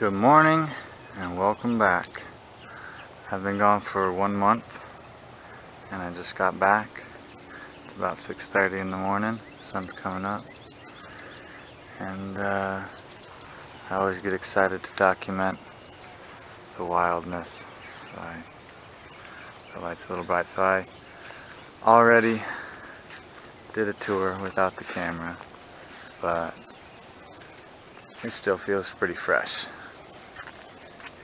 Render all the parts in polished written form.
Good morning and welcome back. I've been gone for 1 month and I just got back. It's about 6:30 in the morning, sun's coming up, and I always get excited to document the wildness. So the light's a little bright, so I already did a tour without the camera, but it still feels pretty fresh.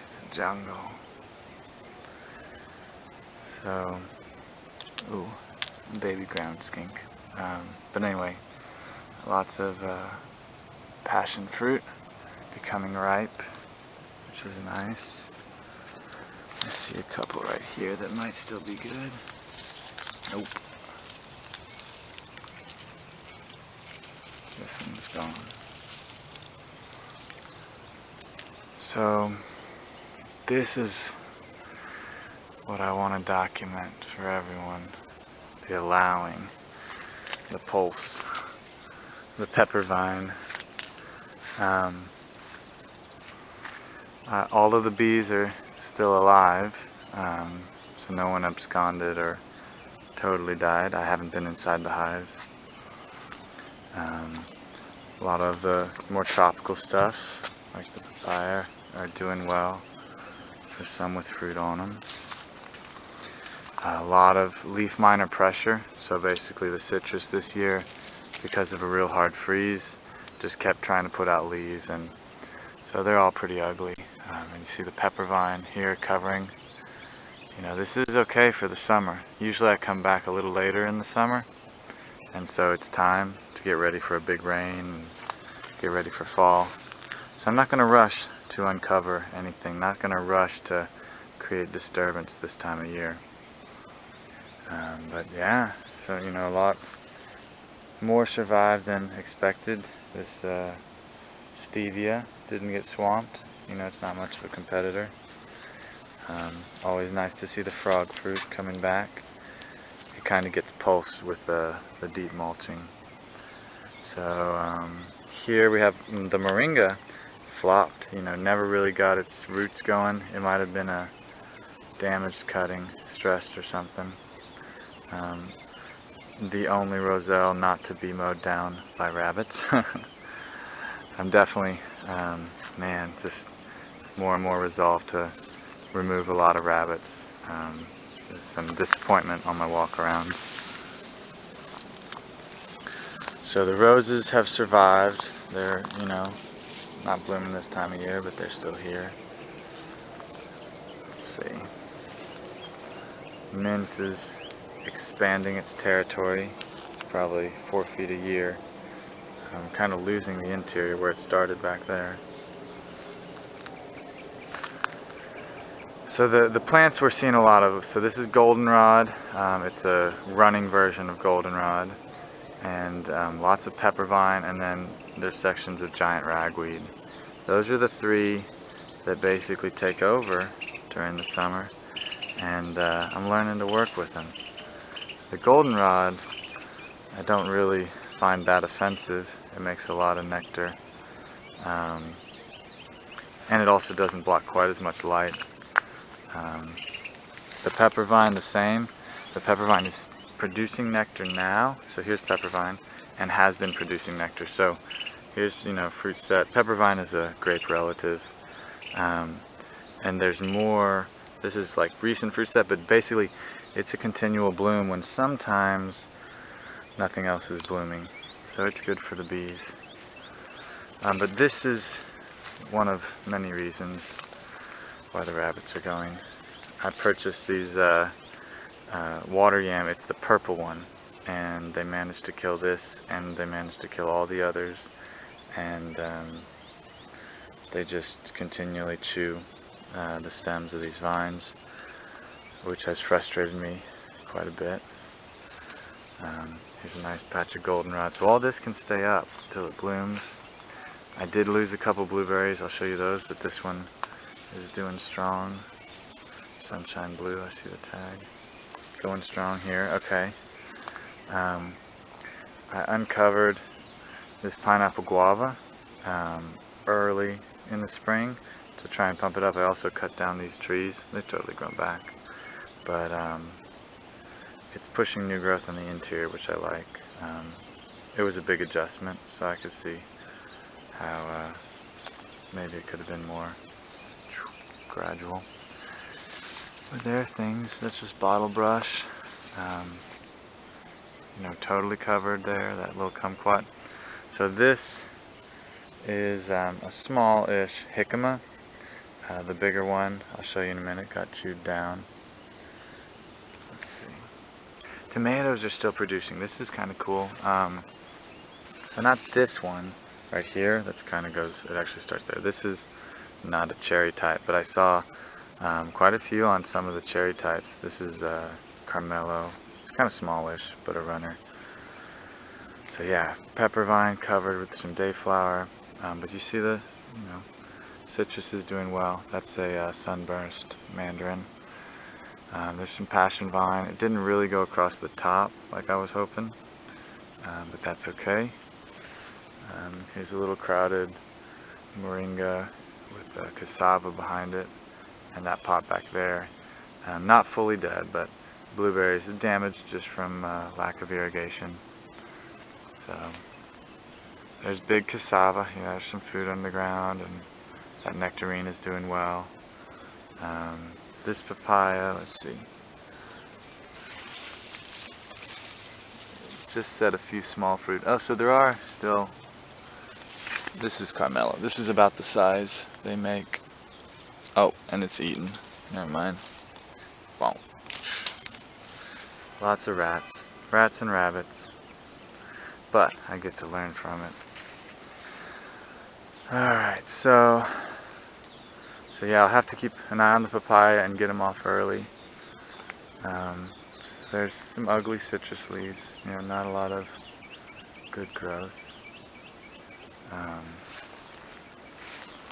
It's a jungle. So, ooh, baby ground skink. But anyway, lots of passion fruit becoming ripe, which is nice. I see a couple right here that might still be good. Nope. This one's gone. So, this is what I want to document for everyone. The allowing, the pulse, the pepper vine. All of the bees are still alive, so no one absconded or totally died. I haven't been inside the hives. A lot of the more tropical stuff, like the papaya, are doing well. There's some with fruit on them. A lot of leaf miner pressure, so basically the citrus this year, because of a real hard freeze, just kept trying to put out leaves, and so they're all pretty ugly. And you see the pepper vine here covering. You know, this is okay for the summer. Usually I come back a little later in the summer, and so it's time to get ready for a big rain and get ready for fall. So I'm not going to rush to uncover anything, not going to rush to create disturbance this time of year. But yeah, so you know, a lot more survived than expected. This stevia didn't get swamped. You know, it's not much of a competitor. Always nice to see the frog fruit coming back. It kind of gets pulsed with the deep mulching. So here we have the moringa flopped. You know, never really got its roots going. It might have been a damaged cutting, stressed or something. The only roselle not to be mowed down by rabbits. I'm definitely, just more and more resolved to remove a lot of rabbits. There's some disappointment on my walk around. So the roses have survived. They're, you know, not blooming this time of year, but they're still here. Let's see. Mint is expanding its territory. It's probably 4 feet a year. I'm kind of losing the interior where it started back there. So the plants we're seeing a lot of, so this is goldenrod. It's a running version of goldenrod, and lots of pepper vine, and then there's sections of giant ragweed. Those are the three that basically take over during the summer, and I'm learning to work with them. The goldenrod, I don't really find that offensive. It makes a lot of nectar, and it also doesn't block quite as much light. The pepper vine, the same. The pepper vine is producing nectar now, so here's pepper vine, and has been producing nectar. So here's, you know, fruit set. Pepper vine is a grape relative, and there's more. This is like recent fruit set, but basically it's a continual bloom when sometimes nothing else is blooming. So it's good for the bees. But this is one of many reasons why the rabbits are going. I purchased these water yam. It's the purple one, and they managed to kill this, and they managed to kill all the others, and they just continually chew the stems of these vines, which has frustrated me quite a bit. Here's a nice patch of goldenrod. So all this can stay up until it blooms. I did lose a couple blueberries. I'll show you those, but this one is doing strong. Sunshine blue, I see the tag. Going strong here, okay. I uncovered this pineapple guava early in the spring. to try and pump it up. I also cut down these trees. They've totally grown back, but it's pushing new growth on the interior, which I like. It was a big adjustment, so I could see how maybe it could have been more gradual. But there are things, that's just bottle brush, you know, totally covered there, that little kumquat. So this is a small-ish jicama. The bigger one, I'll show you in a minute, got chewed down. Let's see. Tomatoes are still producing. This is kind of cool. So not this one right here, that's kind of goes, it actually starts there. This is not a cherry type, but I saw quite a few on some of the cherry types. This is Carmelo. It's kind of smallish, but a runner. So yeah, pepper vine covered with some dayflower. But you see the, you know, citrus is doing well. That's a sunburst mandarin. There's some passion vine. It didn't really go across the top like I was hoping, but that's okay. Here's a little crowded moringa with cassava behind it, and that pot back there. Not fully dead, but blueberries damaged just from lack of irrigation. So there's big cassava. You know, there's some food underground, and that nectarine is doing well. This papaya, let's see. It's just set a few small fruit. Oh, so there are still. This is Carmelo. This is about the size they make. Oh, and it's eaten. Never mind. Well, lots of rats. Rats and rabbits. But I get to learn from it. Alright, so yeah, I'll have to keep an eye on the papaya and get them off early. There's some ugly citrus leaves. You know, not a lot of good growth.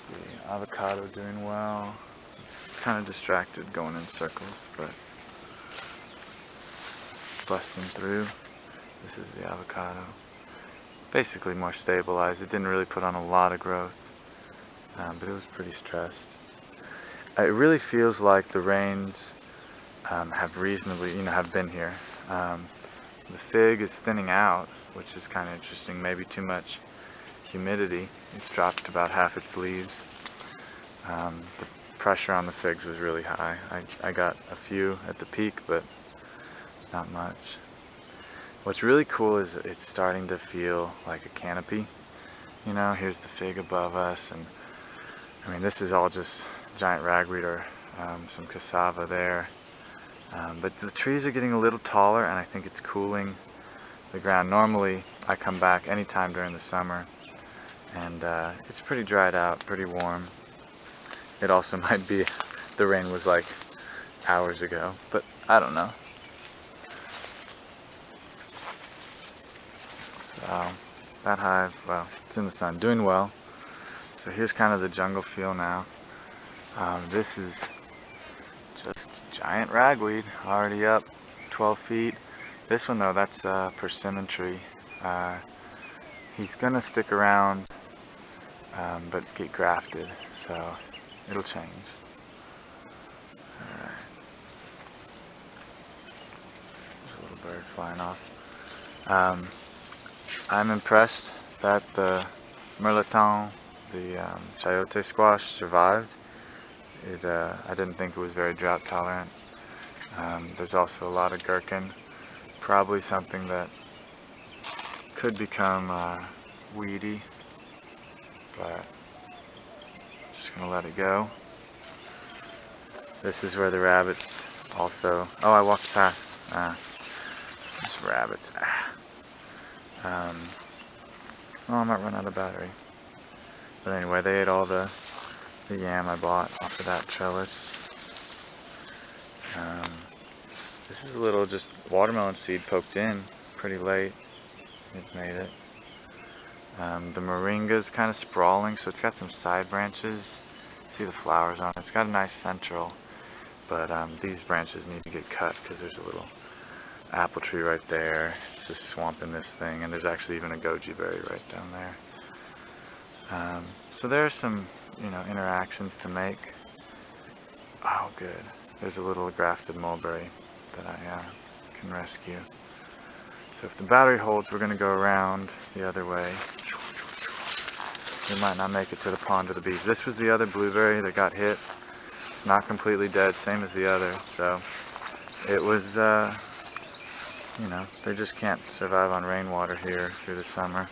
The avocado doing well. Kind of distracted going in circles, but busting through. This is the avocado. Basically more stabilized. It didn't really put on a lot of growth, but it was pretty stressed. It really feels like the rains have reasonably, you know, have been here. The fig is thinning out, which is kind of interesting. Maybe too much humidity. It's dropped about half its leaves. The pressure on the figs was really high. I got a few at the peak, but not much. What's really cool is it's starting to feel like a canopy. You know, here's the fig above us, and I mean, this is all just giant ragweed or some cassava there. But the trees are getting a little taller, and I think it's cooling the ground. Normally, I come back anytime during the summer, and it's pretty dried out, pretty warm. It also might be the rain was like hours ago, but I don't know. So that hive, well, it's in the sun, doing well. So here's kind of the jungle feel now. This is just giant ragweed, already up 12 feet. This one though, that's a persimmon tree. He's gonna stick around, but get grafted, so it'll change. Alright. There's a little bird flying off. I'm impressed that the mirliton, the chayote squash, survived. I didn't think it was very drought tolerant. There's also a lot of gherkin, probably something that could become weedy, but just gonna let it go. This is where the rabbits also, oh, I walked past, there's rabbits. Oh, I might run out of battery. But anyway, they ate all the yam I bought off of that trellis. This is a little just watermelon seed poked in pretty late. It made it. The moringa's kind of sprawling, so it's got some side branches. See the flowers on it. It's got a nice central, but these branches need to get cut because there's a little apple tree right there. It's just swamping this thing, and there's actually even a goji berry right down there. So there are some interactions to make. Oh, good. There's a little grafted mulberry that I can rescue. So if the battery holds, we're going to go around the other way. We might not make it to the pond or the beach. This was the other blueberry that got hit. It's not completely dead, same as the other. So it was, they just can't survive on rainwater here through the summer,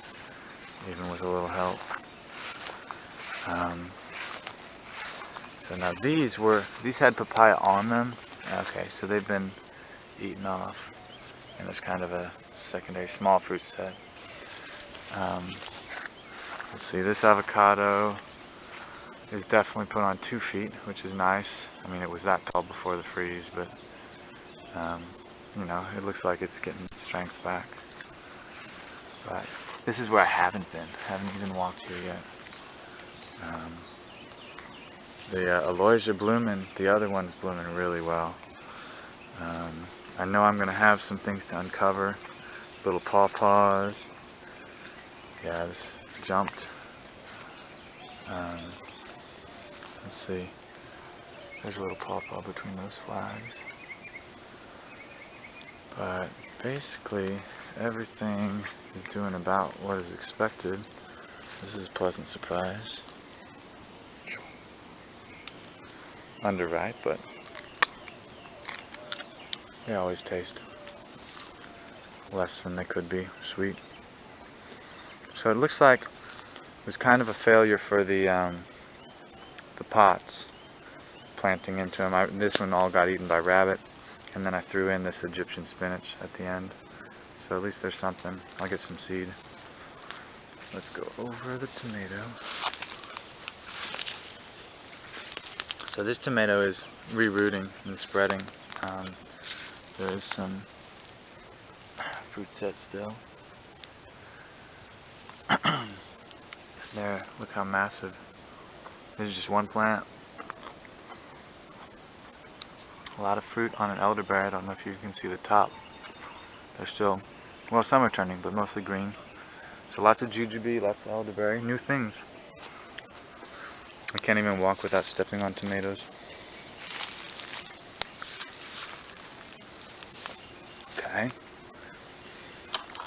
even with a little help. So now these had papaya on them. Okay, so they've been eaten off. And it's kind of a secondary small fruit set. Let's see, this avocado is definitely put on 2 feet, which is nice. I mean, it was that tall before the freeze, but it looks like it's getting its strength back. But this is where I haven't been. I haven't even walked here yet. The aloes are blooming. The other one's blooming really well. I know I'm going to have some things to uncover. Little pawpaws. Yeah, this jumped. Let's see. There's a little pawpaw between those flags. But basically, everything is doing about what is expected. This is a pleasant surprise. Underripe, but they always taste less than they could be sweet. So it looks like it was kind of a failure for the pots planting into them. This one all got eaten by rabbit, and then I threw in this Egyptian spinach at the end. So at least there's something. I'll get some seed. Let's go over the tomato. So this tomato is rerooting and spreading. There is some fruit set still. There, look how massive. This is just one plant. A lot of fruit on an elderberry. I don't know if you can see the top. They're still, well, some are turning, but mostly green. So lots of jujube, lots of elderberry, new things. I can't even walk without stepping on tomatoes. Okay.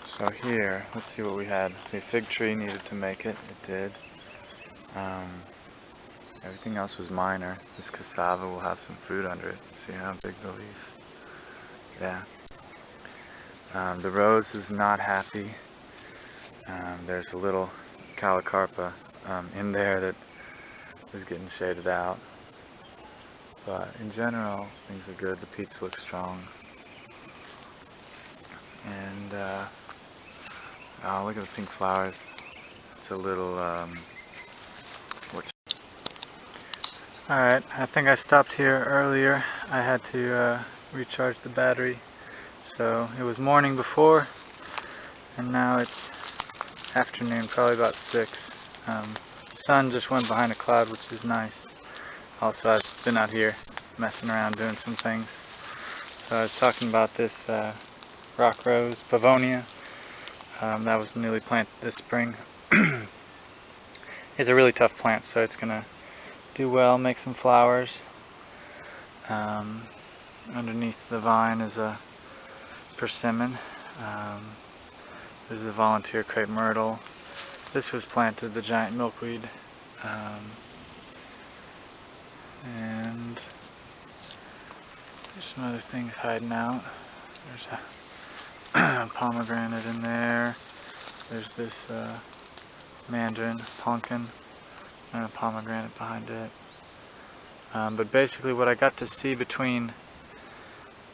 So here, let's see what we had. The fig tree needed to make it. It did. Everything else was minor. This cassava will have some fruit under it. See how big the leaf? Yeah. The rose is not happy. There's a little calicarpa in there that is getting shaded out. But in general, things are good. The peach looks strong. And, oh, look at the pink flowers. It's a little, Alright, I think I stopped here earlier. I had to recharge the battery. So it was morning before, and now it's afternoon, probably about 6. The sun just went behind a cloud, which is nice. Also, I've been out here messing around doing some things. So I was talking about this rock rose, Pavonia, that was newly planted this spring. It's a really tough plant, so it's gonna do well, make some flowers. Underneath the vine is a persimmon. This is a volunteer crepe myrtle. This was planted, the giant milkweed. And there's some other things hiding out. There's a pomegranate in there. There's this mandarin, pumpkin, and a pomegranate behind it. But basically what I got to see between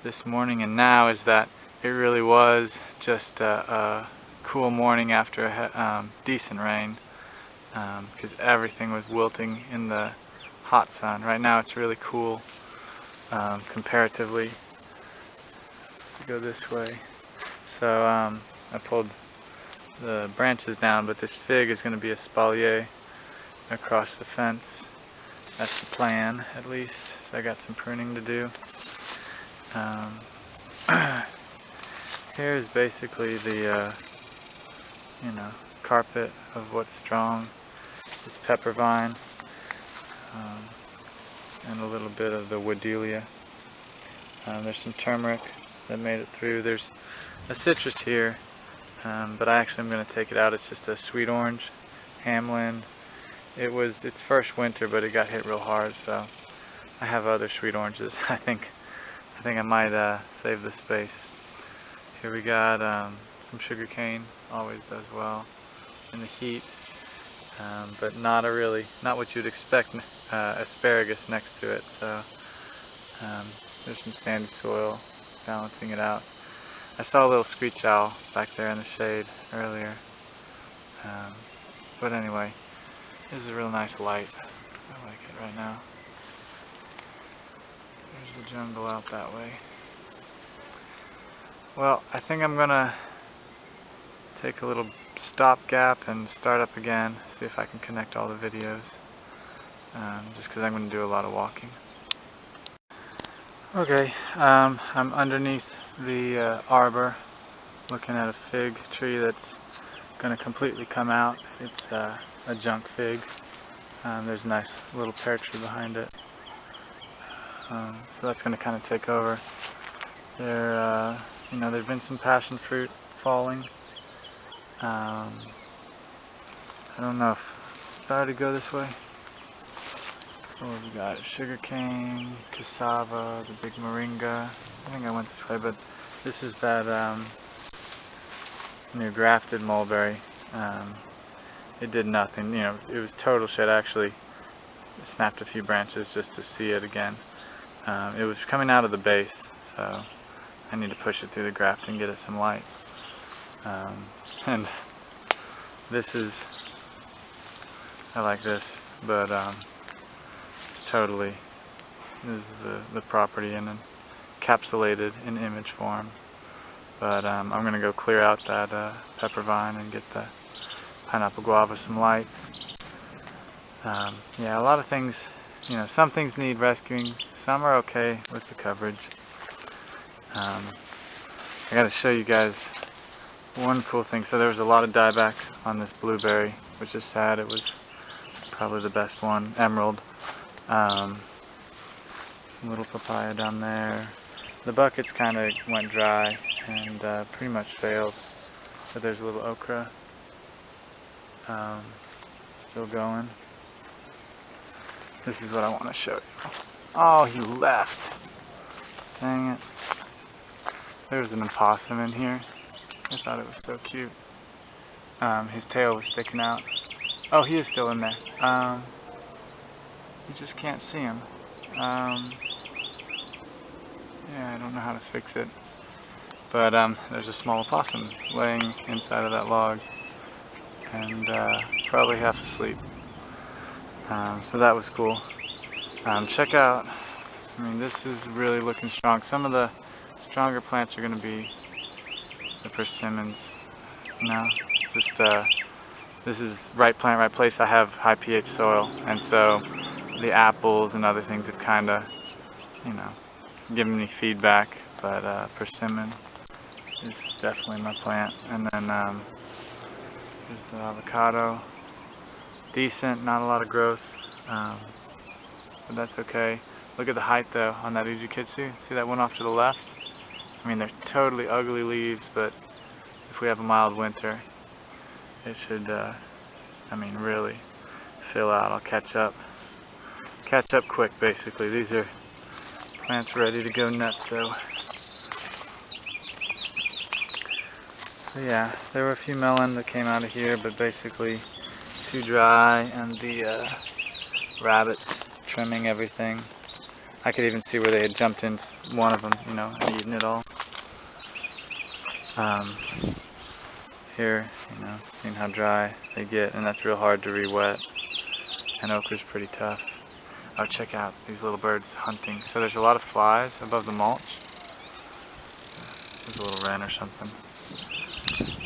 this morning and now is that it really was just a cool morning after a decent rain, because everything was wilting in the hot sun. Right now it's really cool comparatively. Let's go this way. So I pulled the branches down, but this fig is going to be a espalier across the fence. That's the plan, at least. So I got some pruning to do. Here's basically the carpet of what's strong. It's pepper vine. and a little bit of the wooddelia. There's some turmeric that made it through. There's a citrus here, but I actually am going to take it out. It's just a sweet orange, Hamlin. It was its first winter, but it got hit real hard, so I have other sweet oranges. I think I might save the space. Here we got some sugar cane, always does well in the heat, but not what you'd expect asparagus next to it. So there's some sandy soil balancing it out. I saw a little screech owl back there in the shade earlier, but anyway, this is a real nice light. I like it right now. There's the jungle out that way. Well, I think I'm gonna take a little stopgap and start up again, see if I can connect all the videos, just because I'm going to do a lot of walking. Okay, I'm underneath the arbor looking at a fig tree that's going to completely come out. It's a junk fig. There's a nice little pear tree behind it, so that's going to kind of take over. There've been some passion fruit falling. I don't know if I ought to go this way. What we got? Sugarcane, cassava, the big moringa. I think I went this way, but this is that new grafted mulberry. It did nothing. It was total shit. I actually snapped a few branches just to see it again. It was coming out of the base, so I need to push it through the graft and get it some light. And this is, I like this, but it's totally, this is the property and encapsulated in image form. But I'm going to go clear out that pepper vine and get the pineapple guava some light. Yeah, a lot of things, some things need rescuing, some are okay with the coverage. I got to show you guys one cool thing. So there was a lot of dieback on this blueberry, which is sad. It was probably the best one. Emerald. Some little papaya down there. The buckets kind of went dry and pretty much failed. But there's a little okra still going. This is what I want to show you. Oh, he left. Dang it. There's an opossum in here. I thought it was so cute. His tail was sticking out. Oh, he is still in there. You just can't see him. Yeah, I don't know how to fix it. But there's a small opossum laying inside of that log and probably half asleep. So that was cool. Check out, this is really looking strong. Some of the stronger plants are going to be the persimmons. This is right plant, right place. I have high pH soil, and so the apples and other things have kind of, given me feedback. But persimmon is definitely my plant. And then there's the avocado. Decent, not a lot of growth, but that's okay. Look at the height though on that Ujikitsu. See that one off to the left? They're totally ugly leaves, but if we have a mild winter, it should, really fill out. I'll catch up quick, basically. These are plants ready to go nuts, so yeah, there were a few melon that came out of here, but basically too dry, and the rabbits trimming everything. I could even see where they had jumped in one of them, and eaten it all. Here, seeing how dry they get, and that's real hard to re-wet. And okra's pretty tough. Oh, check out these little birds hunting. So there's a lot of flies above the mulch. There's a little wren or something.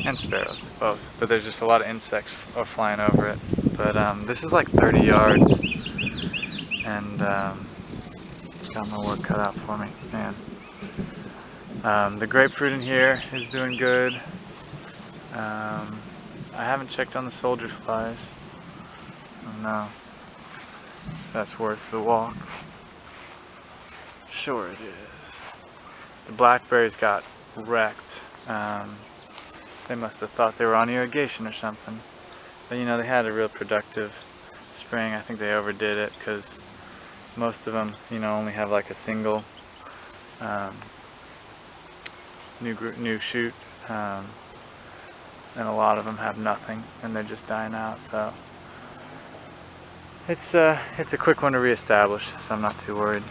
And sparrows, both. But there's just a lot of insects are flying over it. But this is like 30 yards. And got my work cut out for me, man. The grapefruit in here is doing good. I haven't checked on the soldier flies. Oh no. That's worth the walk. Sure it is. The blackberries got wrecked. They must have thought they were on irrigation or something. But you know, they had a real productive spring. I think they overdid it because most of them, you know, only have like a single new shoot, and a lot of them have nothing, and they're just dying out. So it's a quick one to reestablish, so I'm not too worried.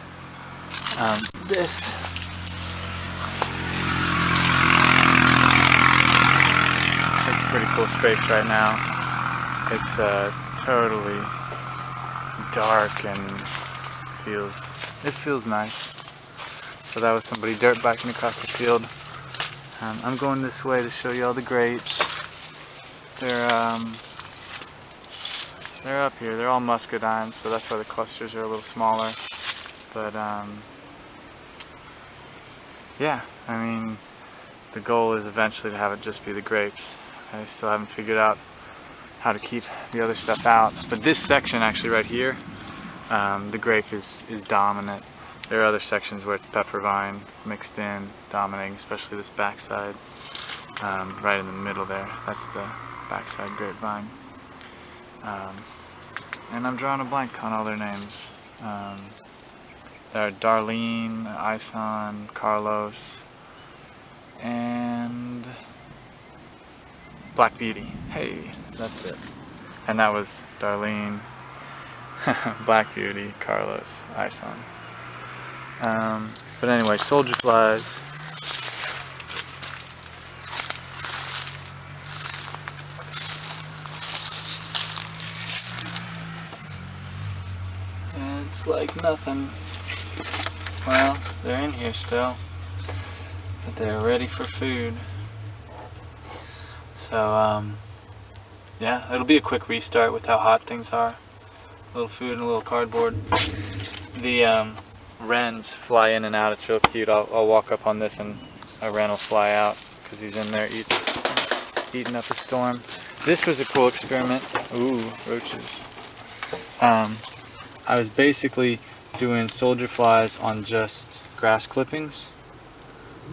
This is a pretty cool space right now. It's totally dark and it feels nice. So that was somebody dirt biking across the field. I'm going this way to show you all the grapes. They're up here. They're all muscadines, so that's why the clusters are a little smaller. But yeah, I mean, the goal is eventually to have it just be the grapes. I still haven't figured out how to keep the other stuff out. But this section actually right here, the grape is dominant. There are other sections where it's pepper vine mixed in, dominating, especially this backside, right in the middle there. That's the backside grapevine. And I'm drawing a blank on all their names. There are Darlene, Ison, Carlos, and Black Beauty. Hey, that's it. And that was Darlene, Black Beauty, Carlos, Ison. But anyway, soldier flies. It's like nothing. Well, they're in here still, but they're ready for food. So, yeah, it'll be a quick restart with how hot things are. A little food and a little cardboard. The wrens fly in and out. It's real cute. I'll walk up on this and a wren will fly out because he's in there eating up a storm. This was a cool experiment. Ooh, roaches. I was basically doing soldier flies on just grass clippings.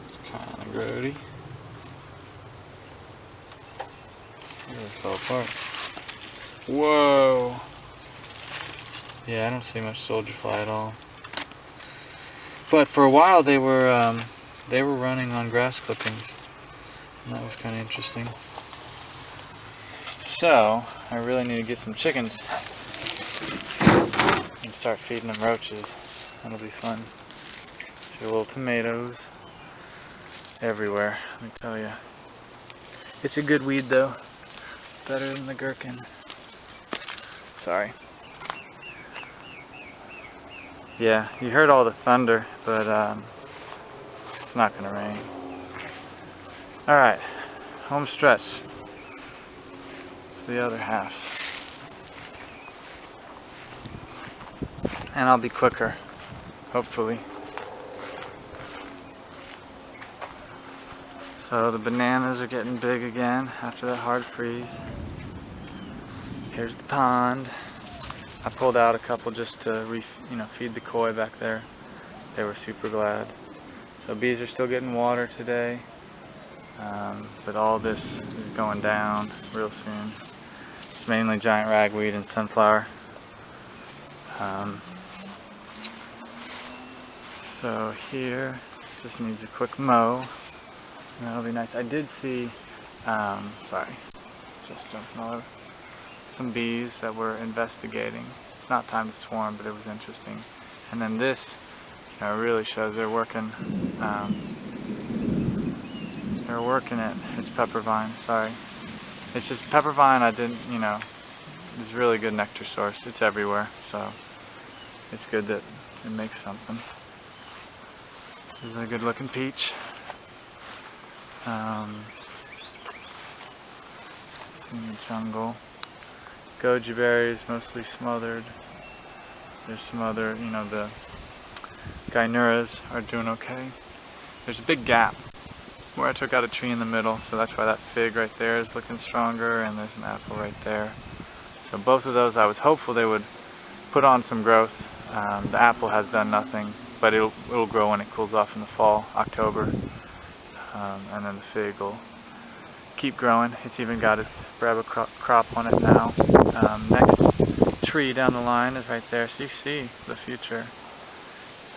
It's kind of grody. It fell apart. Whoa. Yeah, I don't see much soldier fly at all. But for a while they were running on grass clippings, and that was kind of interesting. So I really need to get some chickens and start feeding them roaches. That'll be fun. See little tomatoes everywhere, let me tell you. It's a good weed though. Better than the gherkin. Sorry. Yeah, you heard all the thunder, but it's not gonna rain. Alright, home stretch. It's the other half. And I'll be quicker, hopefully. So the bananas are getting big again after that hard freeze. Here's the pond. I pulled out a couple just to feed the koi back there. They were super glad. So bees are still getting water today, but all this is going down real soon. It's mainly giant ragweed and sunflower. So here, this just needs a quick mow. And that'll be nice. I did see, sorry, just jumping all over. Some bees that were investigating. It's not time to swarm, but it was interesting. And then this, really shows they're working. They're working it. It's peppervine. Sorry, it's just peppervine. I didn't, it's a really good nectar source. It's everywhere, so it's good that it makes something. This is a good-looking peach. It's in the jungle. Goji berries, mostly smothered. There's some other, the gynuras are doing okay. There's a big gap where I took out a tree in the middle, so that's why that fig right there is looking stronger, and there's an apple right there. So both of those, I was hopeful they would put on some growth. The apple has done nothing, but it'll grow when it cools off in the fall, October, and then the fig will keep growing. It's even got its brava crop on it now. Next tree down the line is right there, so you see the future.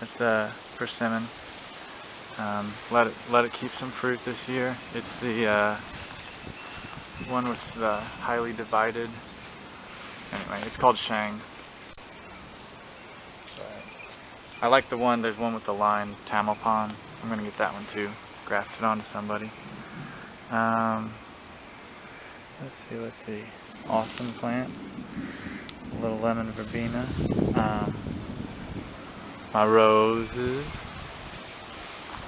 It's a persimmon. Let it keep some fruit this year. It's the one with the highly divided. Anyway, it's called Shang. I like the one. There's one with the line tamalpon. I'm gonna get that one too. Graft it onto somebody. Let's see. Awesome plant. A little lemon verbena. My roses.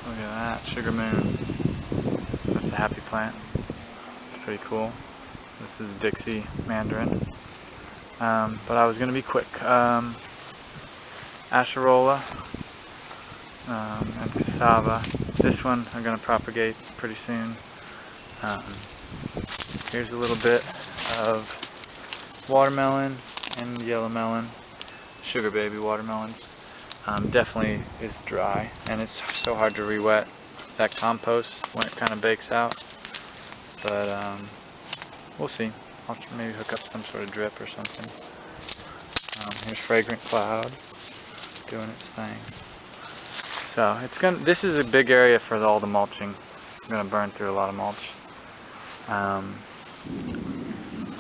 Look at that, sugar moon. That's a happy plant. It's pretty cool. This is Dixie mandarin. But I was gonna be quick. Acerola and cassava. This one I'm gonna propagate pretty soon. Here's a little bit of watermelon and yellow melon, sugar baby watermelons. Definitely is dry, and it's so hard to re-wet that compost when it kind of bakes out. But we'll see. I'll maybe hook up some sort of drip or something. Here's fragrant cloud doing its thing. So this is a big area for all the mulching. I'm gonna burn through a lot of mulch.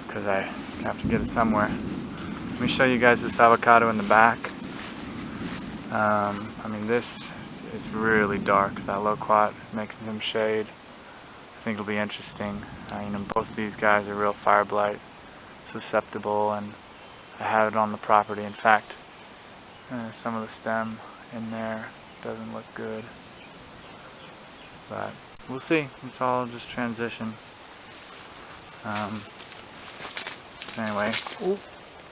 Because I have to get it somewhere. Let me show you guys this avocado in the back. I mean, this is really dark. That loquat making some shade. I think it'll be interesting. Both of these guys are real fire blight susceptible, and I have it on the property. In fact, some of the stem in there doesn't look good, but we'll see. It's all just transition. Anyway, ooh,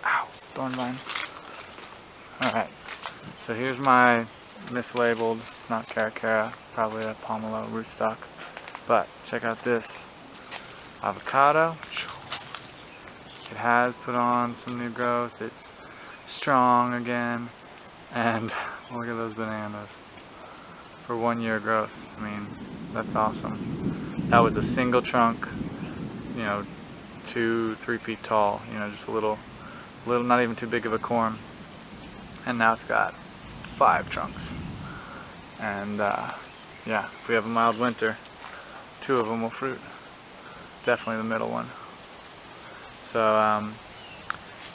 ow, thorn vine. Alright, so here's my mislabeled, it's not caracara, probably a pomelo rootstock, but check out this avocado. It has put on some new growth, it's strong again, and look at those bananas for 1 year growth. I mean, that's awesome. That was a single trunk, 2-3 feet tall, just a little, not even too big of a corm, and now it's got 5 trunks. And yeah, if we have a mild winter, 2 of them will fruit. Definitely the middle one. So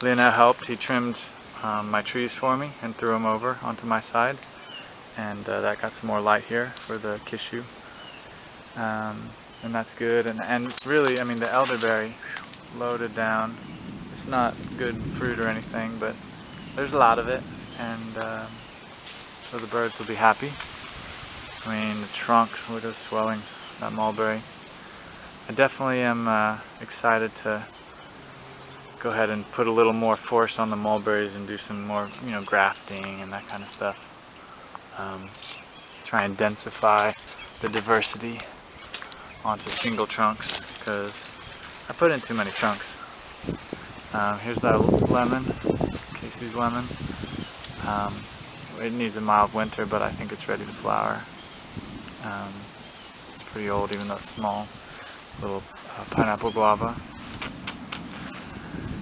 Leonel helped. He trimmed my trees for me and threw them over onto my side, and that got some more light here for the kishu. And that's good. And really, I mean, the elderberry loaded down. It's not good fruit or anything, but there's a lot of it, and so the birds will be happy. I mean, the trunks, look at the swelling, that mulberry. I definitely am excited to go ahead and put a little more force on the mulberries and do some more, grafting and that kind of stuff. Try and densify the diversity onto single trunks, because I put in too many trunks. Here's that lemon, Casey's lemon. It needs a mild winter, but I think it's ready to flower. It's pretty old, even though it's small. Little pineapple guava.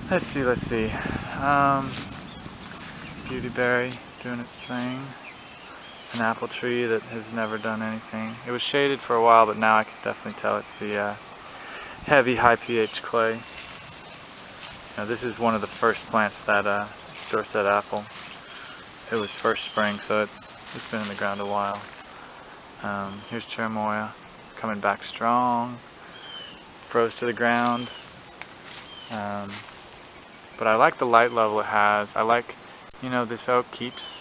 Let's see. Beautyberry doing its thing. An apple tree that has never done anything. It was shaded for a while, but now I can definitely tell it's the heavy, high pH clay. Now, this is one of the first plants that Dorset apple. It was first spring, so it's been in the ground a while. Here's cherimoya coming back strong. Froze to the ground. But I like the light level it has. I like, this oak keeps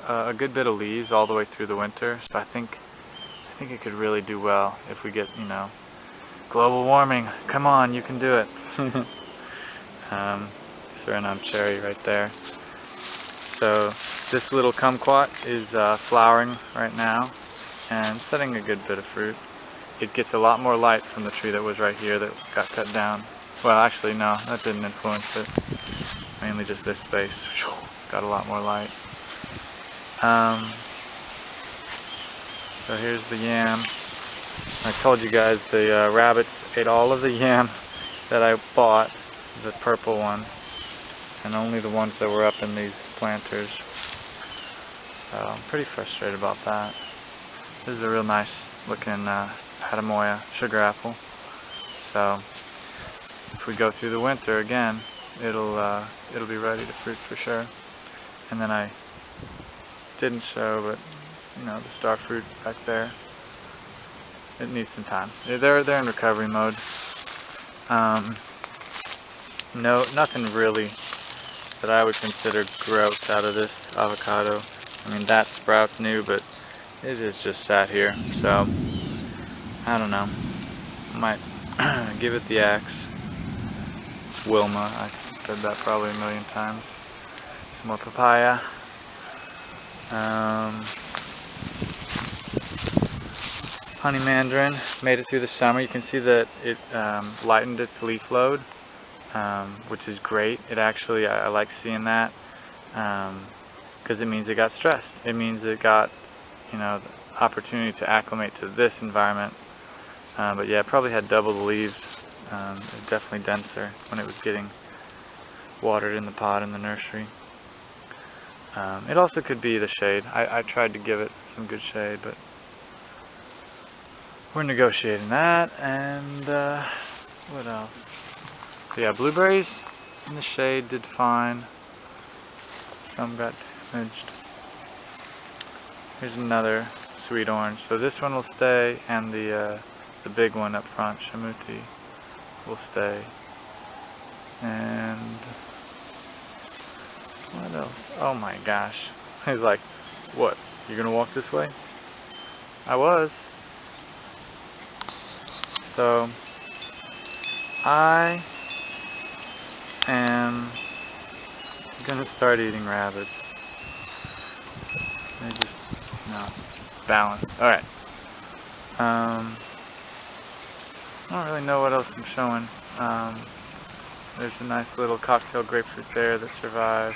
a good bit of leaves all the way through the winter, so I think it could really do well if we get, global warming. Come on, you can do it. Suriname cherry right there. So this little kumquat is flowering right now and setting a good bit of fruit. It gets a lot more light from the tree that was right here that got cut down. Well, actually, no, that didn't influence it. Mainly just this space. got a lot more light. So here's the yam. I told you guys the rabbits ate all of the yam that I bought, the purple one, and only the ones that were up in these planters. So I'm pretty frustrated about that. This is a real nice looking Patamoya sugar apple. So if we go through the winter again, it'll be ready to fruit for sure. And then I didn't show, but you know, the star fruit back there, it needs some time. They're in recovery mode. Nothing really that I would consider gross out of this avocado. I mean, that sprout's new, but it is just sat here. So I don't know. I might give it the axe. It's Wilma. I said that probably a million times. Some more papaya. Honey mandarin made it through the summer. You can see that it lightened its leaf load, which is great. It actually, I like seeing that, because it means it got stressed. It means it got, you know, the opportunity to acclimate to this environment. But yeah, it probably had double the leaves. It was definitely denser when it was getting watered in the pot in the nursery. It also could be the shade. I tried to give it some good shade, but we're negotiating that. And what else? So yeah, blueberries in the shade did fine. Some got damaged. Here's another sweet orange. So this one will stay, and the big one up front, Shamuti, will stay. And what else? Oh my gosh. He's like, what? You're gonna walk this way? I was. So I am gonna start eating rabbits. They just, no, balance. Alright. I don't really know what else I'm showing. There's a nice little cocktail grapefruit there that survived.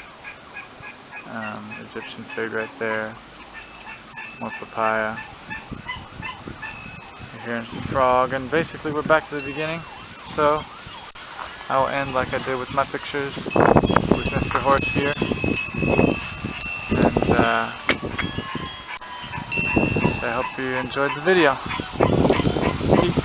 Egyptian fig right there. More papaya. You're hearing some frog, and basically we're back to the beginning. So I will end like I did with my pictures with Mr. Horse here. And I hope you enjoyed the video. Peace.